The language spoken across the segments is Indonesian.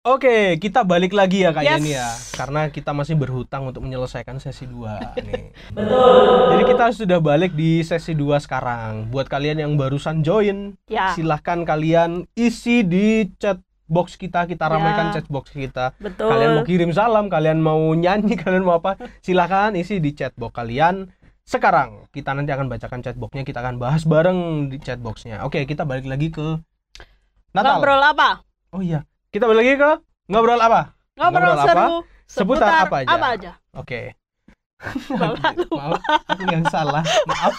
Oke, kita balik lagi ya Kak Yes. Yeni ya. Karena kita masih berhutang untuk menyelesaikan sesi 2 nih. Betul. Jadi kita sudah balik di sesi 2 sekarang. Buat kalian yang barusan join, Ya. silahkan kalian isi di chat box kita ramaikan chat box kita. Betul. Kalian mau kirim salam, kalian mau nyanyi, kalian mau apa, silahkan isi di chat box kalian. Sekarang kita nanti akan bacakan chat boxnya, kita akan bahas bareng di chat boxnya. Oke, kita balik lagi ke Natal. Ngobrol apa? Oh iya, kita balik lagi ke ngobrol apa? Ngobrol Ngobrol seru. apa? Seputar apa aja? Apa aja? Oke. Lupa. Maaf, aku yang salah. Maaf.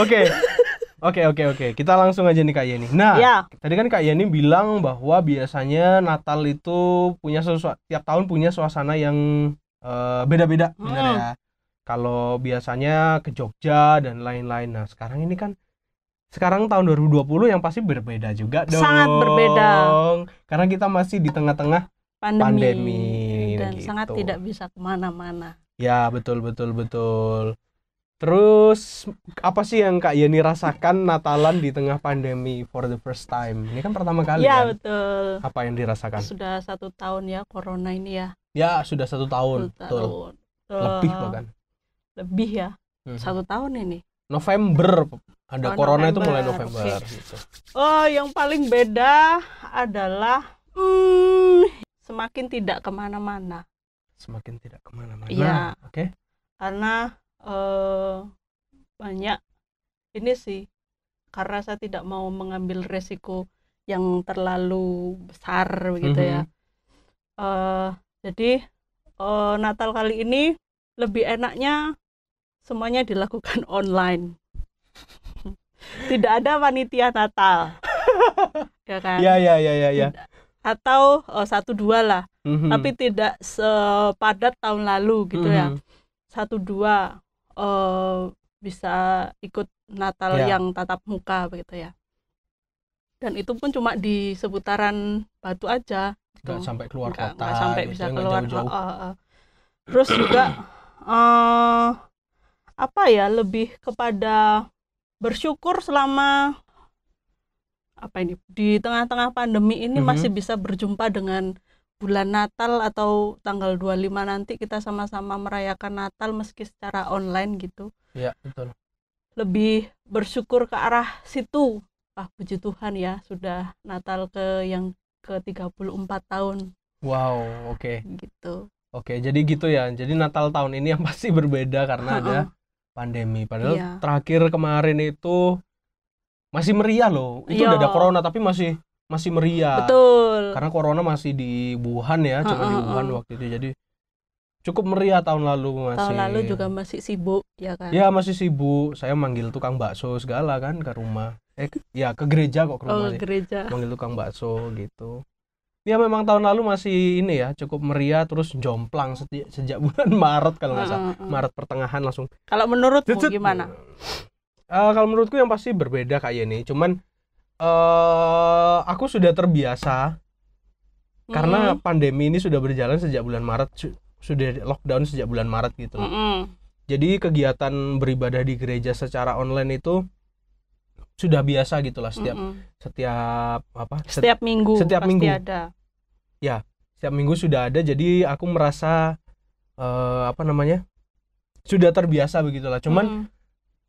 Oke. Kita langsung aja nih Kak Yeni. Nah, Ya. tadi kan Kak Yeni bilang bahwa biasanya Natal itu punya tiap tahun punya suasana yang beda-beda, benar ya. Kalau biasanya ke Jogja dan lain-lain. Nah, sekarang tahun 2020 yang pasti berbeda juga dong. Sangat berbeda. Karena kita masih di tengah-tengah pandemi dan gitu. sangat tidak bisa kemana-mana. Ya, betul. Terus apa sih yang Kak Yeni rasakan Natalan di tengah pandemi for the first time? Ini kan pertama kali Ya, kan? betul. Apa yang dirasakan? Sudah 1 tahun ya corona ini ya. Ya, sudah 1 tahun. 1 tahun. Betul. Lebih bahkan. Lebih ya. 1 tahun ini. November ada corona itu November. mulai November gitu. Oh, yang paling beda adalah semakin tidak kemana-mana. Semakin tidak kemana-mana. Iya. Oke. Karena banyak ini sih, karena saya tidak mau mengambil resiko yang terlalu besar begitu ya. Jadi Natal kali ini lebih enaknya semuanya dilakukan online. Tidak ada panitia Natal. Ya kan? Ya. Atau 1-2 lah. Tapi tidak sepadat tahun lalu gitu ya. 1-2 bisa ikut Natal yang tatap muka begitu ya. Dan itu pun cuma di seputaran Batu aja gitu. Nggak sampai keluar kota. Nggak sampai gitu, bisa nggak keluar. jauh-jauh. Terus juga apa ya, lebih kepada bersyukur selama di tengah-tengah pandemi ini masih bisa berjumpa dengan bulan Natal atau tanggal 25 nanti kita sama-sama merayakan Natal meski secara online gitu. Iya, betul. Lebih bersyukur ke arah situ. Puji Tuhan ya, sudah Natal yang ke-34 tahun. Wow, oke. Gitu. Oke, jadi gitu ya. Jadi Natal tahun ini yang pasti berbeda karena ada pandemi. Padahal terakhir kemarin itu masih meriah loh. Itu udah ada corona tapi masih meriah. Betul. Karena corona masih di Wuhan ya, cuma di Wuhan waktu itu. Jadi cukup meriah tahun lalu masih. Tahun lalu juga masih sibuk ya kan? Ya, masih sibuk. Saya manggil tukang bakso segala kan ke rumah. Ke gereja kok ke rumah. Gereja. Manggil tukang bakso gitu. Ya memang tahun lalu masih ini ya, cukup meriah, terus jomplang sejak bulan Maret kalau nggak salah. Maret pertengahan langsung. Kalau menurutmu gimana? Kalau menurutku yang pasti berbeda kayak ini. Cuman aku sudah terbiasa karena pandemi ini sudah berjalan sejak bulan Maret, sudah lockdown sejak bulan Maret gitu. Jadi kegiatan beribadah di gereja secara online itu sudah biasa gitulah setiap minggu setiap pasti minggu ada. Ya, setiap minggu sudah ada. Jadi aku merasa sudah terbiasa begitulah. Cuman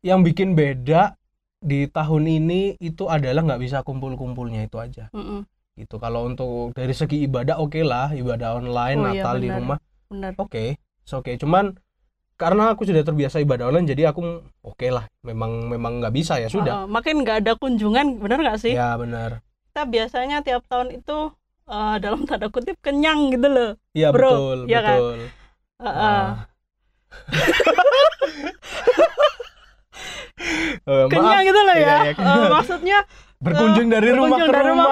yang bikin beda di tahun ini itu adalah nggak bisa kumpul-kumpulnya itu aja. Gitu. Kalau untuk dari segi ibadah oke lah, ibadah online Natal di rumah. Oke. Cuman karena aku sudah terbiasa ibadah online, jadi aku oke lah. Memang nggak bisa ya sudah. Makin nggak ada kunjungan, benar nggak sih? Ya benar. Kita biasanya tiap tahun itu dalam tanda kutip kenyang gitu loh. Iya betul, ya betul. Kan? Kenyang gitu loh ya. Maksudnya berkunjung dari rumah ke rumah.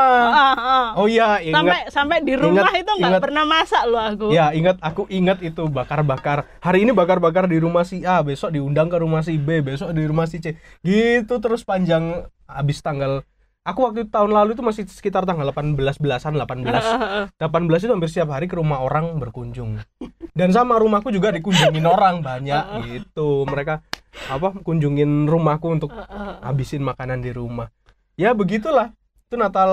Oh iya, sampai di rumah itu nggak pernah masak loh aku. Ya, aku ingat itu bakar-bakar. Hari ini bakar-bakar di rumah si A, besok diundang ke rumah si B, besok di rumah si C. Gitu terus panjang habis tanggal. Aku waktu tahun lalu itu masih sekitar tanggal 18 itu hampir setiap hari ke rumah orang berkunjung. Dan sama rumahku juga dikunjungin orang banyak gitu. Mereka kunjungin rumahku untuk habisin makanan di rumah. Ya begitulah. Itu Natal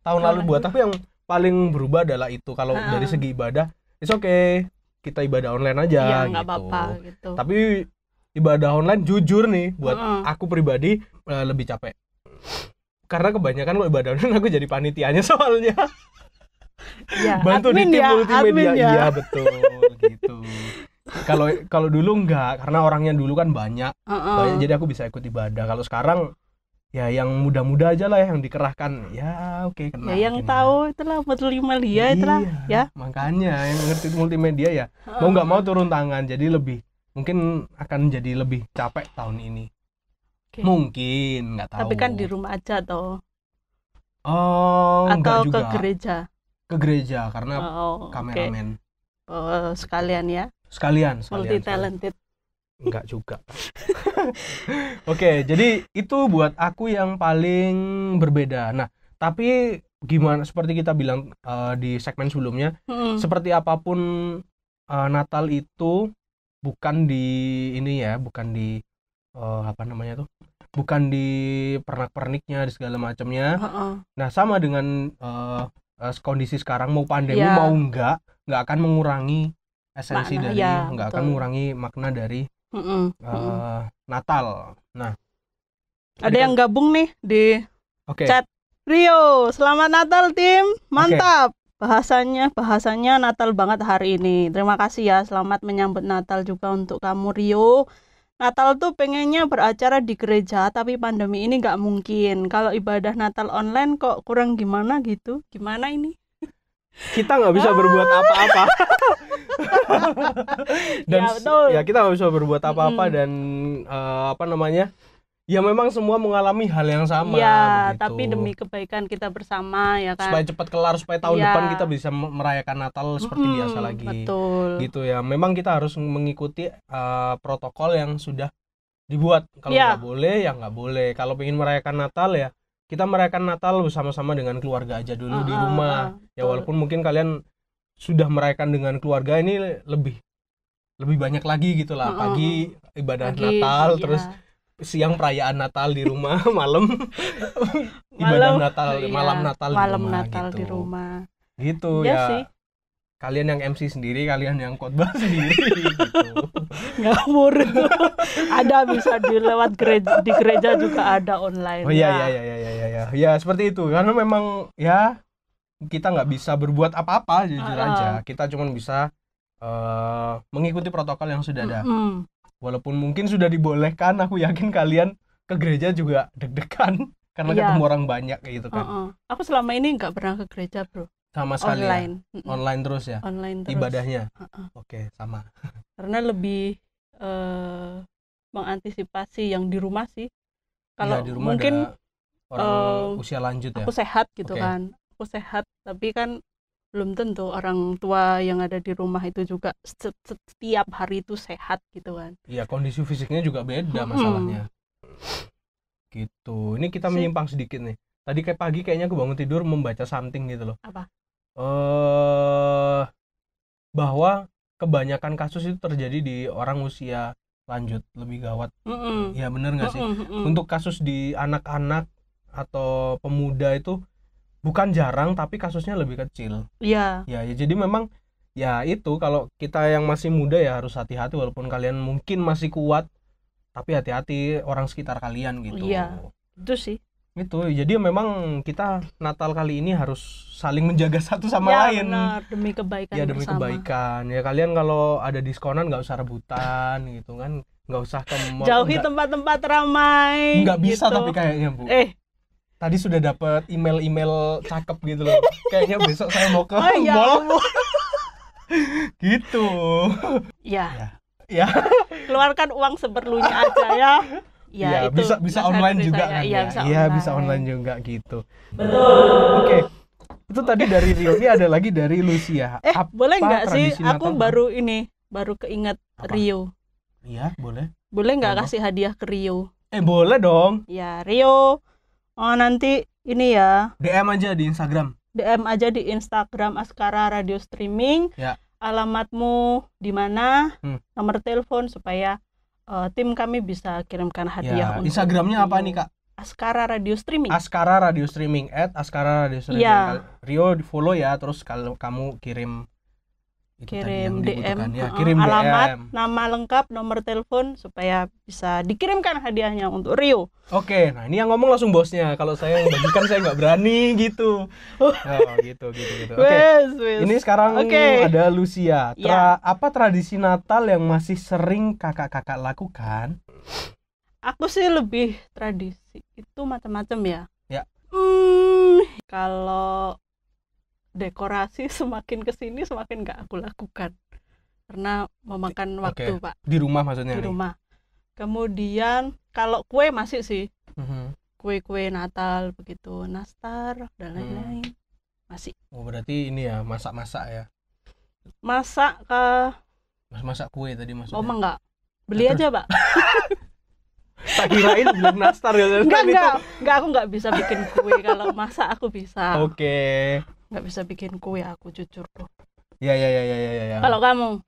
tahun lalu buat aku yang paling berubah adalah itu. Kalau dari segi ibadah, it's okay, kita ibadah online aja iya, gitu. Nggak apa-apa gitu. Tapi ibadah online jujur nih buat aku pribadi lebih capek. Karena kebanyakan kalau ibadah online aku jadi panitianya soalnya. Ya, bantu di tim multimedia. Ya. Iya betul gitu. Kalau dulu enggak, karena orangnya dulu kan banyak, jadi aku bisa ikut ibadah. Kalau sekarang ya yang muda-muda aja lah yang dikerahkan. Ya oke, kena. Ya yang tahu itulah multimedia itulah ya. Makanya yang ngerti multimedia ya mau nggak mau turun tangan, jadi lebih mungkin akan jadi lebih capek tahun ini. Mungkin nggak tahu. Tapi kan di rumah aja toh. Atau ke gereja. Ke gereja karena kameramen. Sekalian ya. Sekalian. Multi talented. Enggak juga. Oke, jadi itu buat aku yang paling berbeda. Nah, tapi gimana seperti kita bilang di segmen sebelumnya, seperti apapun Natal itu bukan di ini ya, bukan di bukan di pernak-perniknya, di segala macamnya. Nah, sama dengan kondisi sekarang, mau pandemi mau nggak akan mengurangi esensi makna, dari nggak akan mengurangi makna dari Natal. Nah, ada yang gabung nih di chat. Rio, selamat Natal tim, mantap. Bahasanya Natal banget hari ini. Terima kasih ya, selamat menyambut Natal juga untuk kamu Rio. Natal tuh pengennya beracara di gereja, tapi pandemi ini nggak mungkin. Kalau ibadah Natal online kok kurang gimana gitu? Gimana ini? Kita nggak bisa berbuat apa-apa. Dan ya kita nggak bisa berbuat apa-apa dan ya memang semua mengalami hal yang sama. Ya, gitu. Tapi demi kebaikan kita bersama ya kan. Supaya cepat kelar, supaya tahun depan kita bisa merayakan Natal seperti biasa lagi. Betul. Gitu ya. Memang kita harus mengikuti protokol yang sudah dibuat. Kalau nggak boleh ya nggak boleh. Kalau pengen merayakan Natal ya kita merayakan Natal bersama-sama dengan keluarga aja dulu di rumah. Ya walaupun mungkin kalian sudah merayakan dengan keluarga, ini lebih banyak lagi gitulah. Pagi ibadah Natal, terus siang perayaan Natal di rumah, malam ibadah Natal, malam Natal gitu. Di rumah. Gitu ya. Sih. Kalian yang MC sendiri, kalian yang khotbah sendiri gitu. Ngawur. Ada bisa dilewat di gereja juga ada online. Oh iya. Ya seperti itu. Karena memang ya kita nggak bisa berbuat apa-apa jujur aja. Kita cuma bisa mengikuti protokol yang sudah ada. Walaupun mungkin sudah dibolehkan, aku yakin kalian ke gereja juga deg-degan karena ketemu orang banyak gitu kan. Aku selama ini nggak pernah ke gereja, bro. Sama sekali online terus ya. Online terus. Ibadahnya. Oke, sama. Karena lebih mengantisipasi yang di rumah sih. Kalau di rumah mungkin ada orang usia lanjut ya. Aku sehat gitu kan. Aku sehat, tapi kan belum tentu orang tua yang ada di rumah itu juga setiap hari itu sehat gitu kan. Iya, kondisi fisiknya juga beda masalahnya. Gitu. Ini kita menyimpang sedikit nih. Tadi kayak pagi kayaknya aku bangun tidur membaca something gitu loh. Apa? Bahwa kebanyakan kasus itu terjadi di orang usia lanjut, lebih gawat. Ya bener nggak sih? Untuk kasus di anak-anak atau pemuda itu bukan jarang, tapi kasusnya lebih kecil. Iya. Ya jadi memang ya itu, kalau kita yang masih muda ya harus hati-hati, walaupun kalian mungkin masih kuat, tapi hati-hati orang sekitar kalian gitu. Iya. Itu sih. Itu jadi memang kita Natal kali ini harus saling menjaga satu sama lain. Benar, demi kebaikan ya demi bersama. Kebaikan ya, kalian kalau ada diskonan nggak usah rebutan gitu kan, nggak usah ke mall, jauhi tempat-tempat ramai nggak bisa gitu. Tapi kayaknya Bu tadi sudah dapat email cakep gitu loh, kayaknya besok saya mau ke mall. Gitu ya keluarkan uang seperlunya aja ya. Ya, itu bisa online juga kan ya. Iya, bisa online juga gitu. Betul. Oke. Itu tadi dari Rio, ini ada lagi dari Lucia. Boleh nggak sih aku baru keinget Rio. Iya, boleh. Boleh nggak kasih hadiah ke Rio? Boleh dong. Ya, Rio. Nanti ini ya. DM aja di Instagram. DM aja di Instagram Askara Radio Streaming. Ya. Alamatmu di mana? Nomor telepon supaya tim kami bisa kirimkan hadiah. Instagramnya apa nih Kak? Askara Radio Streaming. Askara Radio Streaming @Askara Radio Streaming. Ya. Rio di follow ya, terus kalau kamu kirim DM ya, kirim alamat, DM. nama lengkap, nomor telepon supaya bisa dikirimkan hadiahnya untuk Rio. Oke, nah ini yang ngomong langsung bosnya. Kalau saya yang bagikan saya nggak berani gitu. Oh, gitu. Oke. Ini sekarang ada Lucia. Apa tradisi Natal yang masih sering kakak-kakak lakukan? Aku sih lebih tradisi itu macam-macam ya. Ya. Kalau dekorasi semakin kesini semakin nggak aku lakukan karena memakan waktu, Pak. Di rumah maksudnya? Di rumah. Kemudian kalau kue masih sih, kue-kue Natal begitu, nastar dan lain-lain masih. Oh, berarti ini ya, masak-masak ya? Masak masak kue tadi maksudnya? Oh, enggak, beli aja, Pak. Tak kirain beli nastar ya? Enggak, aku nggak bisa bikin kue. Kalau masak aku bisa. Oke. Nggak bisa bikin kue aku, jujur tuh. Ya. Kalau kamu?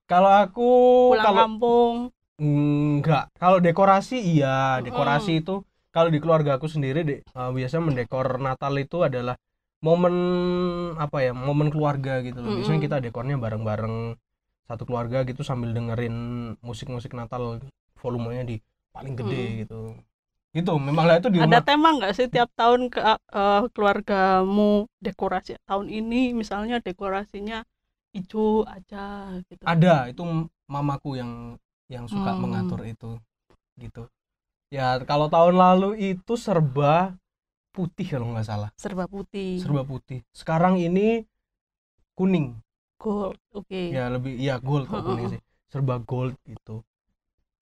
Kalau aku pulang kampung? Enggak. Kalau dekorasi iya, dekorasi itu kalau di keluarga aku sendiri biasanya mendekor Natal itu adalah momen momen keluarga gitu loh. Biasanya kita dekornya bareng-bareng satu keluarga gitu sambil dengerin musik-musik Natal volumenya di paling gede gitu. Gitu, memanglah itu di rumah. Ada tema nggak sih tiap tahun keluargamu dekorasi? Tahun ini misalnya dekorasinya hijau aja gitu. Ada, itu mamaku yang suka mengatur itu gitu. Ya kalau tahun lalu itu serba putih kalau nggak salah. Serba putih. Sekarang ini kuning. Gold, oke. Ya gold kok kuning sih. Serba gold gitu.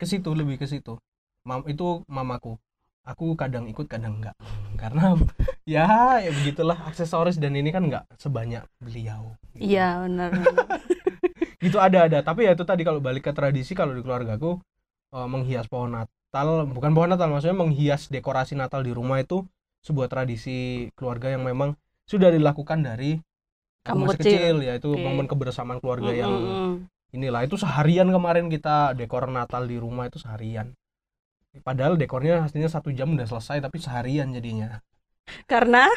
Lebih ke situ. Itu mamaku. Aku kadang ikut kadang enggak karena ya begitulah, aksesoris dan ini kan enggak sebanyak beliau gitu. Iya benar. Gitu ada tapi ya itu tadi, kalau balik ke tradisi, kalau di keluargaku menghias pohon Natal, bukan pohon Natal maksudnya, menghias dekorasi Natal di rumah itu sebuah tradisi keluarga yang memang sudah dilakukan dari kamu masih kecil ya, itu momen kebersamaan keluarga yang inilah, itu seharian kemarin kita dekor Natal di rumah itu seharian. Padahal dekornya hasilnya 1 jam udah selesai, tapi seharian jadinya. Karena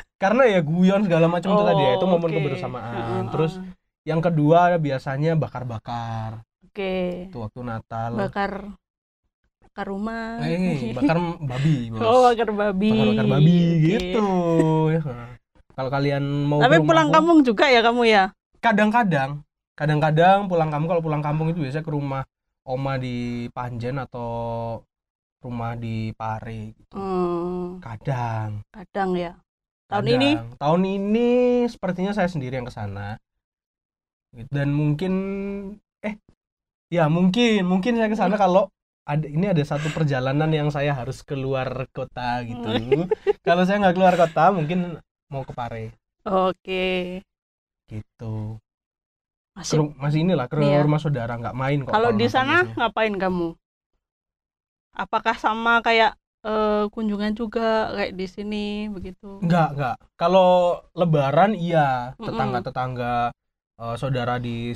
ya guyon segala macam itu tadi ya, itu momen kebersamaan. Terus yang kedua biasanya bakar-bakar. Itu waktu Natal. Bakar rumah. Bakar babi, Bos. Bakar babi. Bakar babi gitu. Ya. Kalau kalian mau tapi pulang kampung juga ya kamu ya? Kadang-kadang pulang kampung. Kalau pulang kampung itu biasanya ke rumah oma di Panjen atau rumah di Pare gitu. Kadang ya. Tahun ini sepertinya saya sendiri yang ke sana. Dan mungkin mungkin saya ke sana kalau ada satu perjalanan yang saya harus keluar kota gitu. Kalau saya nggak keluar kota mungkin mau ke Pare. Oke. Gitu. Masih inilah ke rumah saudara, nggak main kok. Kalau di sana ngapain kamu? Apakah sama kayak kunjungan juga kayak di sini begitu? Enggak. Kalau Lebaran iya, tetangga-tetangga saudara di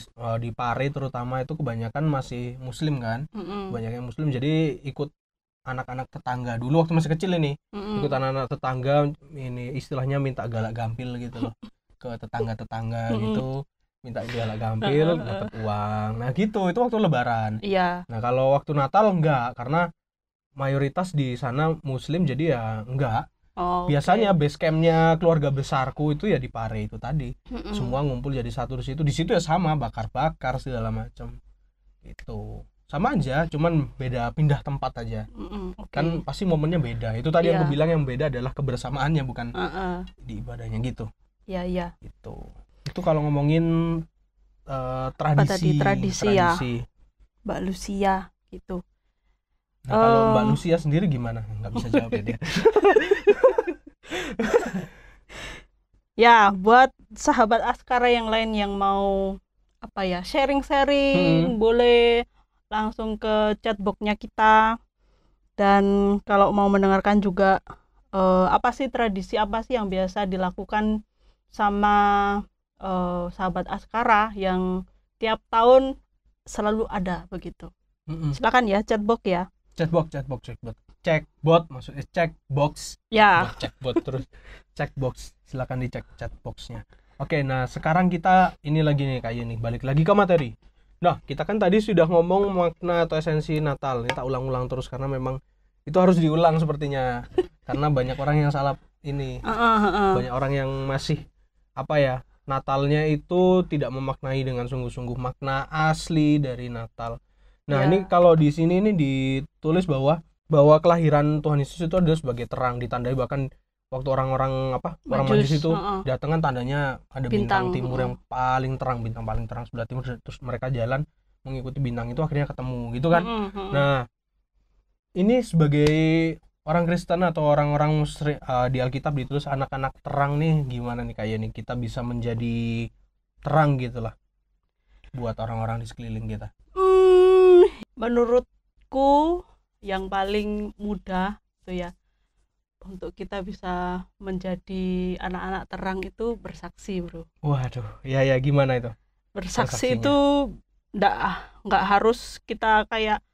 Pare terutama itu kebanyakan masih Muslim kan, banyaknya Muslim, jadi ikut anak-anak tetangga dulu waktu masih kecil ini, ikut anak-anak tetangga ini istilahnya minta galak gampil gitu loh ke tetangga-tetangga gitu, minta galak gampil dapat uang. Nah gitu, itu waktu Lebaran. Iya. Nah kalau waktu Natal enggak, karena mayoritas di sana Muslim jadi ya enggak. Biasanya base campnya keluarga besarku itu ya di Pare itu tadi. Semua ngumpul jadi satu di situ. Di situ ya sama, bakar-bakar segala macam. Itu sama aja, cuman beda pindah tempat aja. Kan pasti momennya beda. Itu tadi yang aku bilang, yang beda adalah kebersamaannya, bukan di ibadahnya gitu. Iya. Itu kalau ngomongin tradisi ya. Mbak Lucia gitu. Nah, kalau Mbak Lucia sendiri gimana? Nggak bisa jawab ya dia. Ya, buat sahabat Askara yang lain yang mau sharing-sharing, boleh langsung ke chatboxnya kita. Dan kalau mau mendengarkan juga tradisi apa sih yang biasa dilakukan sama sahabat Askara yang tiap tahun selalu ada begitu. Silakan ya, chatbox ya. Chatbox. cekbot, maksudnya cekbox. Ya. Cekbot terus cekbox. Silakan dicek chatboxnya. Oke, nah sekarang kita ini lagi nih kayak nih, balik lagi ke materi. Nah, kita kan tadi sudah ngomong makna atau esensi Natal. Ini tak ulang-ulang terus karena memang itu harus diulang sepertinya. Karena banyak orang yang salah ini. Banyak orang yang masih apa ya? Natalnya itu tidak memaknai dengan sungguh-sungguh makna asli dari Natal. Nah, ini kalau di sini ini ditulis bahwa kelahiran Tuhan Yesus itu adalah sebagai terang, ditandai bahkan waktu orang-orang orang Majus itu datang kan tandanya ada bintang timur yang paling terang, bintang paling terang sebelah timur, terus mereka jalan mengikuti bintang itu akhirnya ketemu gitu kan. Nah, ini sebagai orang Kristen atau orang-orang di Alkitab ditulis anak-anak terang nih, gimana nih kayak nih kita bisa menjadi terang gitulah buat orang-orang di sekeliling kita. Menurutku yang paling mudah tuh ya untuk kita bisa menjadi anak-anak terang itu bersaksi, bro. Waduh, ya gimana itu? Bersaksi itu nggak harus kita kayak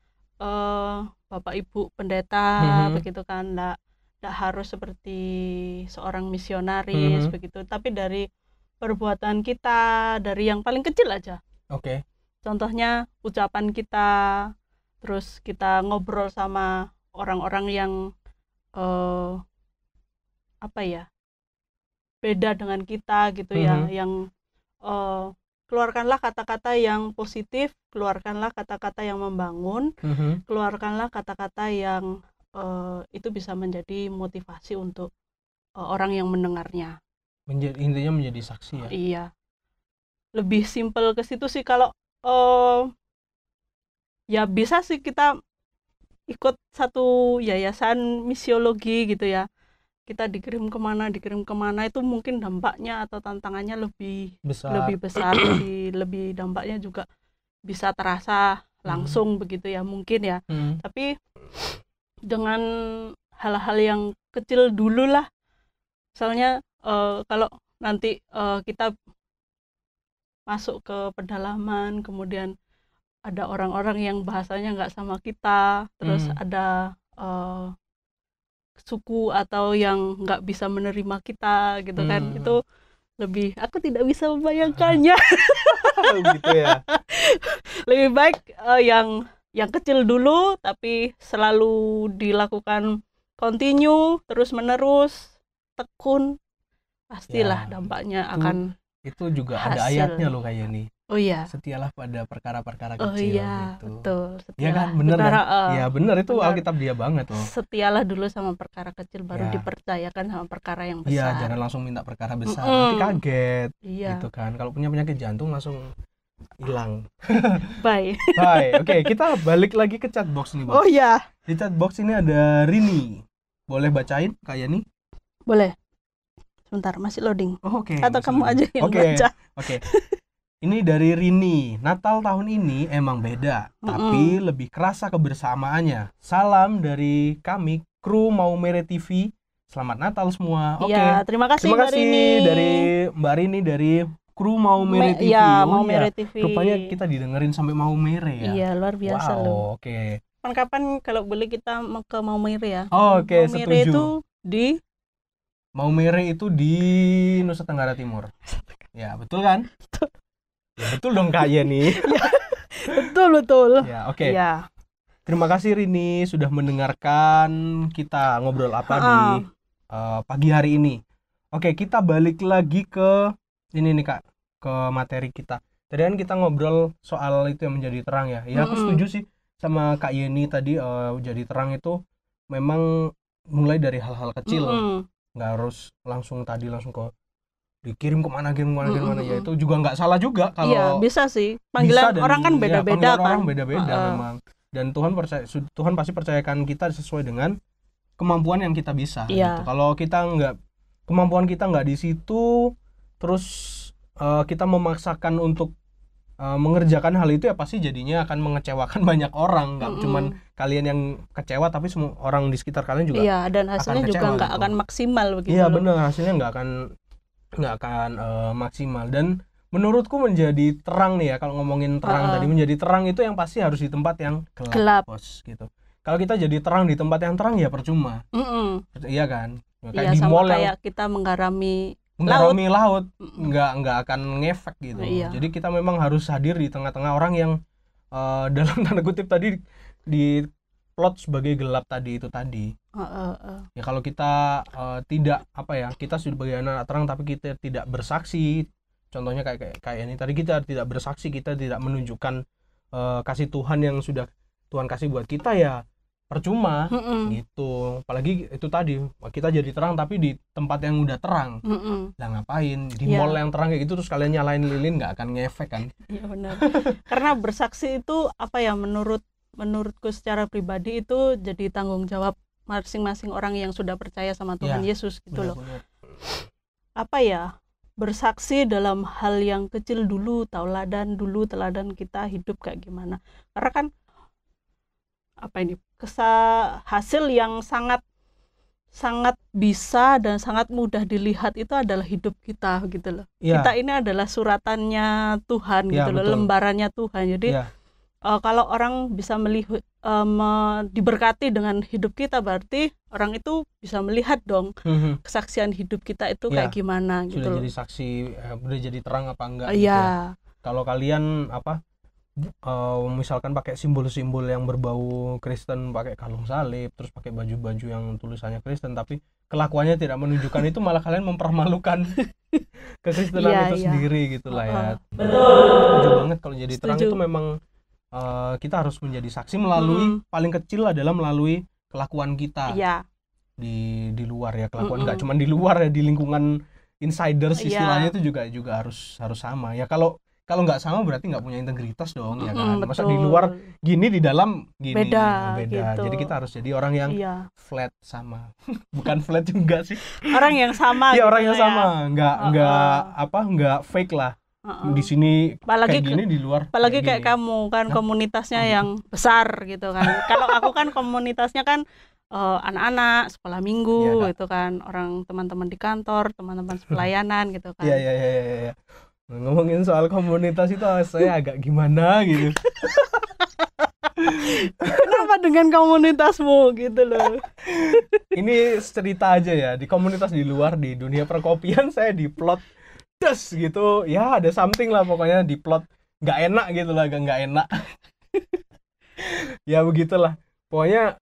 bapak ibu pendeta begitu kan, nggak harus seperti seorang misionaris begitu, tapi dari perbuatan kita, dari yang paling kecil aja. Oke. Contohnya ucapan kita, terus kita ngobrol sama orang-orang yang beda dengan kita gitu ya, yang keluarkanlah kata-kata yang positif, keluarkanlah kata-kata yang membangun, keluarkanlah kata-kata yang itu bisa menjadi motivasi untuk orang yang mendengarnya. Intinya menjadi saksi ya. Iya, lebih simpel ke situ sih. Kalau ya bisa sih kita ikut satu yayasan misiologi gitu ya, kita dikirim kemana itu mungkin dampaknya atau tantangannya lebih besar lebih dampaknya juga bisa terasa langsung begitu ya mungkin ya. Tapi dengan hal-hal yang kecil dulu lah, misalnya kalau nanti kita masuk ke pedalaman, kemudian ada orang-orang yang bahasanya nggak sama kita, terus ada suku atau yang nggak bisa menerima kita gitu kan, itu lebih, aku tidak bisa membayangkannya. Gitu ya. Lebih baik yang kecil dulu tapi selalu dilakukan continue, terus menerus, tekun, pastilah dampaknya akan itu juga hasil. Ada ayatnya loh kayak nih. Oh iya. Setialah pada perkara-perkara kecil. Oh iya, gitu. Betul. Iya kan, bener kan? Iya bener, itu Alkitab dia banget loh. Setialah dulu sama perkara kecil, baru dipercayakan sama perkara yang besar. Iya, jangan langsung minta perkara besar, nanti kaget. Gitu kan. Kalau punya penyakit jantung langsung hilang. Bye. Oke, kita balik lagi ke chatbox nih, Box. Oh iya. Di chatbox ini ada Rini. Boleh bacain kayak nih? Boleh. Sebentar, masih loading. Oke. Atau kamu aja yang baca. Oke. Ini dari Rini. Natal tahun ini emang beda, tapi lebih kerasa kebersamaannya. Salam dari kami, kru Mau Mere TV. Selamat Natal semua. Oke. Ya, terima kasih Mbak Rini. Dari Mbak Rini dari kru Mau Mere TV. Ya, Mau Mere TV. Rupanya kita didengerin sampai Mau Mere ya. Iya, luar biasa loh. Oke. Kapan kalau boleh kita ke Mau Mere ya? Oke, Mau Mere itu di Mau Mere itu di Nusa Tenggara Timur. Ya, betul kan? Ya, betul dong Kak Yeni. Betul. Ya, oke. Ya. Terima kasih Rini sudah mendengarkan kita ngobrol apa di pagi hari ini. Oke, kita balik lagi ke ini nih Kak, ke materi kita. Tadi kan kita ngobrol soal itu yang menjadi terang ya. Ya, aku setuju sih sama Kak Yeni tadi, jadi terang itu memang mulai dari hal-hal kecil. Nggak harus langsung ke dikirim kemana ya, itu juga nggak salah juga kalau iya, bisa sih panggilan orang kan beda-beda kan, orang beda-beda memang, dan Tuhan pasti percayakan kita sesuai dengan kemampuan yang kita bisa gitu. Kalau kemampuan kita nggak di situ, terus kita memaksakan untuk mengerjakan hal itu, ya pasti jadinya akan mengecewakan banyak orang. Nggak cuman kalian yang kecewa, tapi semua orang di sekitar kalian juga dan hasilnya juga nggak akan maksimal begitu. Iya benar, hasilnya nggak akan maksimal. Dan menurutku menjadi terang nih ya, kalau ngomongin terang tadi, menjadi terang itu yang pasti harus di tempat yang gelap. Bos, gitu. kalau kita jadi terang di tempat yang terang ya percuma. Iya kan? Kayak di mall kayak kita menggarami laut nggak akan ngefek gitu. Jadi kita memang harus hadir di tengah-tengah orang yang dalam tanda kutip tadi di plot sebagai gelap tadi itu tadi. Ya kalau kita tidak kita sebagai anak terang tapi kita tidak bersaksi, contohnya kayak ini tadi, kita tidak bersaksi, kita tidak menunjukkan kasih Tuhan yang sudah Tuhan kasih buat kita, ya percuma gitu. Apalagi itu tadi kita jadi terang tapi di tempat yang udah terang. Lah ngapain di mall yang terang kayak gitu terus kalian nyalain lilin, nggak akan ngefek kan? Iya benar. Karena bersaksi itu menurutku secara pribadi itu jadi tanggung jawab masing-masing orang yang sudah percaya sama Tuhan Yesus gitu loh. Bersaksi dalam hal yang kecil dulu, teladan kita hidup kayak gimana. Karena kan hasil yang sangat bisa dan sangat mudah dilihat itu adalah hidup kita gitu loh. Kita ini adalah suratannya Tuhan gitu loh, lembarannya Tuhan. Jadi kalau orang bisa melihat diberkati dengan hidup kita, berarti orang itu bisa melihat dong kesaksian hidup kita itu kayak gimana gitu sudah loh. Jadi saksi, udah jadi terang apa enggak gitu ya. Kalau kalian misalkan pakai simbol-simbol yang berbau Kristen, pakai kalung salib, terus pakai baju-baju yang tulisannya Kristen tapi kelakuannya tidak menunjukkan itu, malah kalian mempermalukan kekristenan itu sendiri gitulah ya. Setuju banget, kalau jadi terang itu memang kita harus menjadi saksi melalui paling kecil adalah melalui kelakuan kita di luar ya, kelakuan nggak cuma di luar ya, di lingkungan insiders istilahnya itu juga harus sama ya. Kalau nggak sama berarti nggak punya integritas dong ya kan. Masa di luar gini, di dalam gini, beda. Gitu. Jadi kita harus jadi orang yang flat sama. Bukan flat juga sih, orang yang sama. Iya, orang yang sama, nggak fake lah. Di sini kayak gini, di luar apalagi kayak kamu kan komunitasnya yang besar gitu kan. Kalau aku kan komunitasnya kan anak-anak sekolah minggu gitu kan, orang teman-teman di kantor, teman-teman pelayanan gitu kan. Iya. Ngomongin soal komunitas itu saya agak gimana gitu. Kenapa dengan komunitasmu gitu loh? Ini cerita aja ya, di komunitas di luar, di dunia perkopian saya diplot gitu ya, ada something lah pokoknya diplot nggak enak gitu lah, nggak enak. Ya begitulah pokoknya.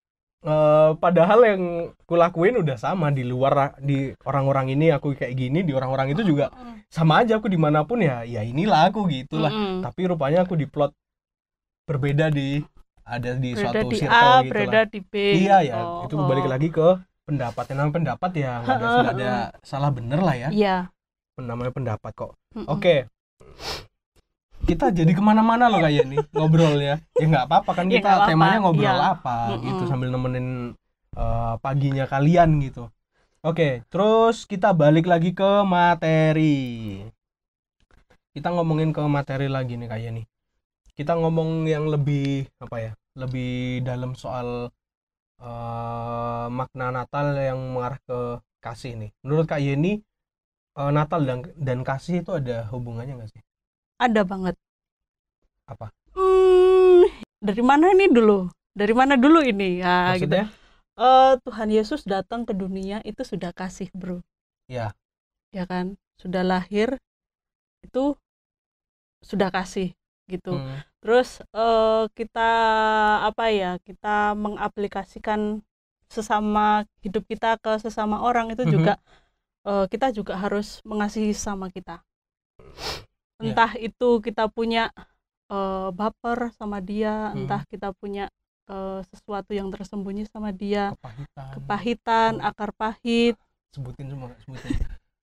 Padahal yang kulakuin udah sama di luar, di orang-orang ini aku kayak gini, di orang-orang itu juga sama aja, aku dimanapun ya inilah aku gitulah. Tapi rupanya aku diplot berbeda ada di suatu circle gitu lah. di B. Iya ya, itu balik lagi ke pendapat. Namanya pendapat ya nggak ada salah bener lah ya. Iya. Namanya pendapat kok. Oke. Kita jadi kemana-mana loh kayak ini ngobrolnya. Ya nggak apa-apa kan, kita temanya ngobrol apa gitu sambil nemenin paginya kalian gitu. Oke, terus kita balik lagi ke materi. Kita ngomongin ke materi lagi nih kayak nih. Kita ngomong yang lebih lebih dalam soal makna Natal yang mengarah ke kasih nih. Menurut Kak Yeni, Natal dan kasih itu ada hubungannya nggak sih? Ada banget. Apa? Dari mana dulu ini ya? Maksudnya? Gitu. Tuhan Yesus datang ke dunia itu sudah kasih, bro. Ya. Ya kan, sudah lahir itu sudah kasih gitu. Terus kita mengaplikasikan sesama hidup kita ke sesama orang itu juga kita juga harus mengasihi sama kita. Entah itu kita punya baper sama dia, entah kita punya sesuatu yang tersembunyi sama dia, kepahitan, akar pahit, sebutin.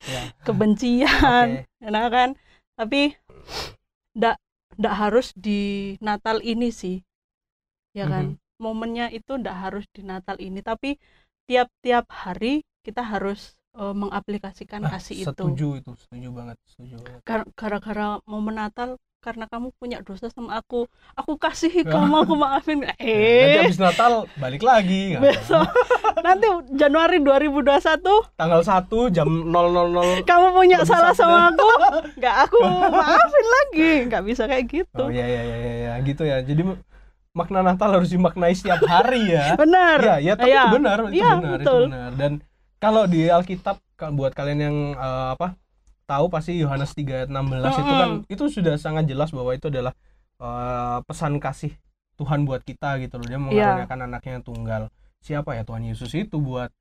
Ya. Kebencian, nah kan. Tapi ndak harus di Natal ini sih, ya kan. Momennya itu ndak harus di Natal ini, tapi tiap-tiap hari kita harus mengaplikasikan kasih itu. Setuju banget. Gara-gara momen Natal, karena kamu punya dosa sama aku kasihi kamu, aku maafin. Nanti habis Natal balik lagi. Besok nanti Januari 2021 tanggal 1 jam 000 kamu punya salah sama aku, nggak aku maafin lagi, nggak bisa kayak gitu. Oh ya gitu ya. Jadi makna Natal harus dimaknai setiap hari ya. Benar. Ya, tapi itu benar, itu benar, betul. itu benar. Dan kalau di Alkitab buat kalian yang tahu pasti Yohanes 3 ayat 16 itu kan itu sudah sangat jelas bahwa itu adalah pesan kasih Tuhan buat kita gitu loh. Dia mengaruniakan anaknya yang tunggal. Siapa ya? Tuhan Yesus itu buat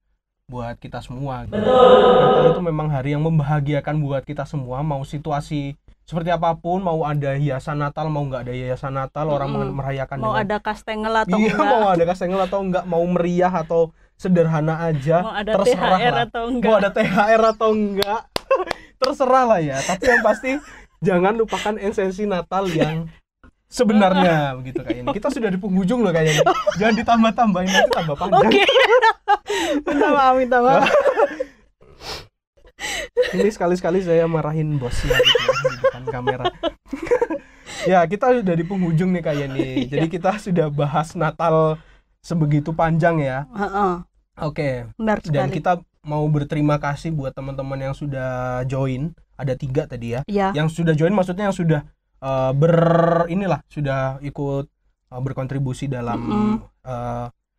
kita semua gitu. Natal itu memang hari yang membahagiakan buat kita semua, mau situasi seperti apapun, mau ada hiasan Natal, mau nggak ada hiasan Natal, orang merayakan mau dengan ada kastengel atau enggak, mau ada kastengel atau enggak, mau meriah atau sederhana aja, mau ada terserah THR lah. atau enggak, mau ada THR atau enggak terserah lah ya, tapi yang pasti jangan lupakan esensi Natal yang sebenarnya begitu kayak ini. Kita sudah di penghujung loh kayaknya, jangan ditambah-tambahin, nanti tambah panjang. Oke. minta maaf ini sekali-sekali saya marahin bosnya gitu ya, di depan kamera. Ya, kita sudah di penghujung nih kayak nih. Jadi kita sudah bahas Natal sebegitu panjang ya. Oke. Dan kita mau berterima kasih buat teman-teman yang sudah join. Ada 3 tadi ya. Yang sudah join maksudnya yang sudah sudah ikut berkontribusi dalam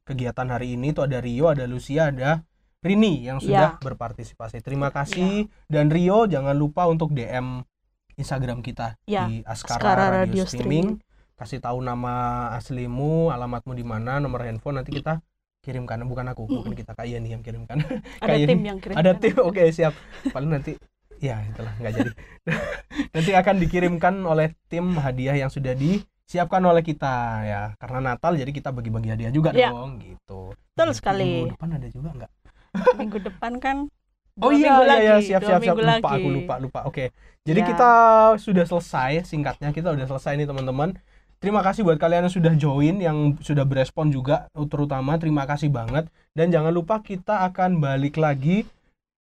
kegiatan hari ini. Itu ada Rio, ada Lucia, ada Rini yang sudah berpartisipasi. Terima kasih. Dan Rio, jangan lupa untuk DM Instagram kita di Askara Radio Streaming. Kasih tahu nama aslimu, alamatmu di mana, nomor handphone, nanti kita kirimkan. Bukan aku, bukan kita, Kak Ian yang kirimkan. Ada tim yang kirimkan. Ada tim, oke, siap. Paling nanti ya itulah, nggak jadi. Nanti akan dikirimkan oleh tim hadiah yang sudah disiapkan oleh kita ya. Karena Natal jadi kita bagi-bagi hadiah juga dong gitu. Betul sekali. Minggu depan ada juga nggak? Minggu depan kan siap lupa. Oke. Jadi kita sudah selesai, singkatnya kita udah selesai nih teman-teman. Terima kasih buat kalian yang sudah join, yang sudah berespon juga, terutama terima kasih banget. Dan jangan lupa kita akan balik lagi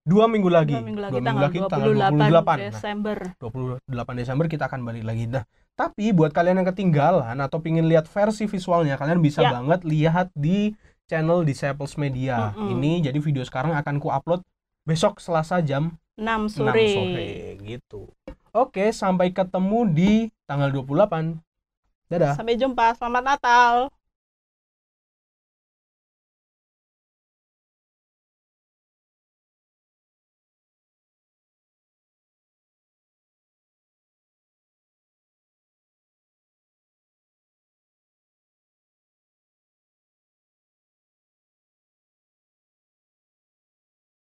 2 minggu lagi. 2 minggu lagi tanggal 28 Desember. 28 Desember kita akan balik lagi. Nah, tapi buat kalian yang ketinggalan atau pingin lihat versi visualnya, kalian bisa banget lihat di channel Disciples Media. Ini jadi video sekarang akan ku upload besok Selasa jam 6 sore gitu. Oke, sampai ketemu di tanggal 28. Dadah. Sampai jumpa, selamat Natal.